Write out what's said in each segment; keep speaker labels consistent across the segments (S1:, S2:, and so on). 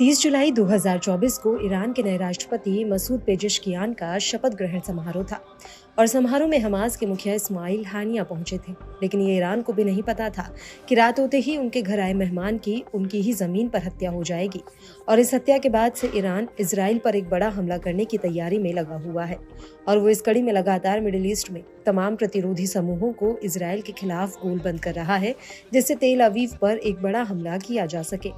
S1: 30 जुलाई 2024 को ईरान के नए राष्ट्रपति मसूद पेजेश्कियान का शपथ ग्रहण समारोह था और समारोह में हमास के मुखिया इस्माइल हानिया पहुंचे थे। लेकिन ये ईरान को भी नहीं पता था कि रात होते ही उनके घर आए मेहमान की उनकी ही जमीन पर हत्या हो जाएगी और इस हत्या के बाद से ईरान इजराइल पर एक बड़ा हमला करने की तैयारी में लगा हुआ है और वो इस कड़ी में लगातार मिडिल ईस्ट में तमाम प्रतिरोधी समूहों को इजराइल के खिलाफ गोल बंद कर रहा है, जिससे तेल अवीव पर एक बड़ा हमला किया जा सके।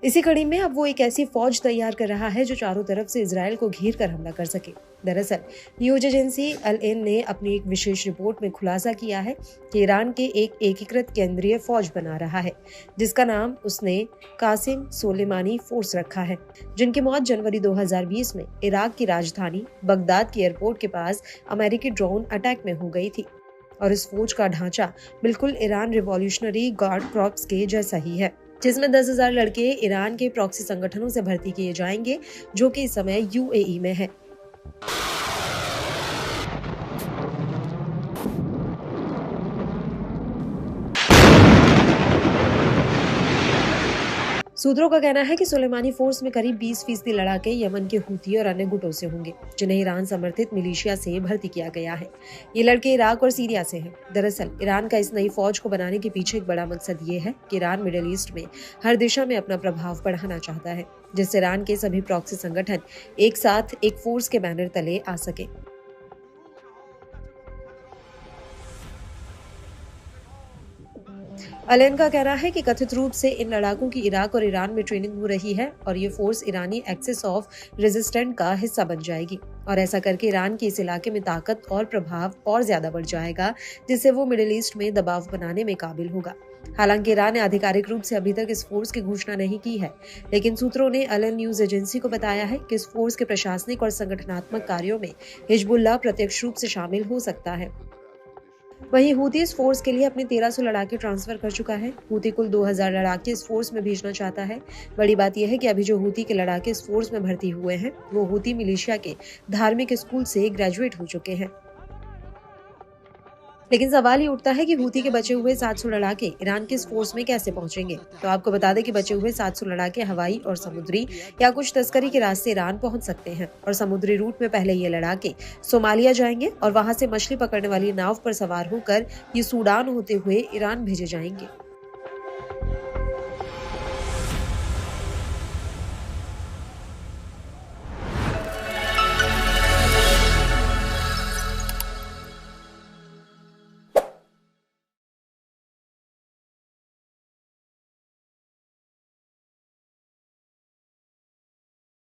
S1: इसी कड़ी में अब वो एक ऐसी फौज तैयार कर रहा है जो चारों तरफ से इजराइल को घेर कर हमला कर सके। दरअसल न्यूज एजेंसी अल-इन ने अपनी एक विशेष रिपोर्ट में खुलासा किया है कि ईरान के एक एकीकृत केंद्रीय फौज बना रहा है जिसका नाम उसने कासिम सोलेमानी फोर्स रखा है, जिनकी मौत जनवरी 2020 में इराक की राजधानी बगदाद के एयरपोर्ट के पास अमेरिकी ड्रोन अटैक में हो गई थी। और इस फौज का ढांचा बिल्कुल ईरान रिवॉल्यूशनरी गार्ड कॉर्प्स के जैसा ही है, जिसमें 10,000 लड़के ईरान के प्रॉक्सी संगठनों से भर्ती किए जाएंगे जो कि इस समय यूएई में है। सूत्रों का कहना है कि सुलेमानी फोर्स में करीब 20% लड़ाके यमन के हूती और अन्य गुटों से होंगे, जिन्हें ईरान समर्थित मिलिशिया से भर्ती किया गया है। ये लड़के इराक और सीरिया से हैं। दरअसल ईरान का इस नई फौज को बनाने के पीछे एक बड़ा मकसद ये है कि ईरान मिडिल ईस्ट में हर दिशा में अपना प्रभाव बढ़ाना चाहता है, जिससे ईरान के सभी प्रॉक्सी संगठन एक साथ एक फोर्स के बैनर तले आ सके। अल-इन का कहना है कि कथित रूप से इन लड़ाकों की इराक और ईरान में ट्रेनिंग हो रही है और ये force Irani axis of resistant का हिस्सा बन जाएगी और ऐसा करके ईरान के इस इलाके में ताकत और प्रभाव और ज्यादा बढ़ जाएगा, जिससे वो मिडिल ईस्ट में दबाव बनाने में काबिल होगा। हालांकि ईरान ने आधिकारिक रूप से अभी तक इस फोर्स की घोषणा नहीं की है, लेकिन सूत्रों ने अल-इन न्यूज एजेंसी को बताया है कि इस फोर्स के प्रशासनिक और संगठनात्मक कार्यों में हिजबुल्लाह प्रत्यक्ष रूप से शामिल हो सकता है। वहीं हूती इस फोर्स के लिए अपने 1300 लड़ाके ट्रांसफर कर चुका है। हूती कुल 2000 लड़ाके इस फोर्स में भेजना चाहता है। बड़ी बात यह है कि अभी जो हूती के लड़ाके इस फोर्स में भर्ती हुए हैं वो हूती मिलिशिया के धार्मिक स्कूल से ग्रेजुएट हो चुके हैं। लेकिन सवाल ये उठता है कि हूती के बचे हुए 700 लड़ाके ईरान के इस फोर्स में कैसे पहुंचेंगे। तो आपको बता दें कि बचे हुए 700 लड़ाके हवाई और समुद्री या कुछ तस्करी के रास्ते ईरान पहुंच सकते हैं और समुद्री रूट में पहले ये लड़ाके सोमालिया जाएंगे और वहां से मछली पकड़ने वाली नाव पर सवार होकर ये सूडान होते हुए ईरान भेजे जाएंगे।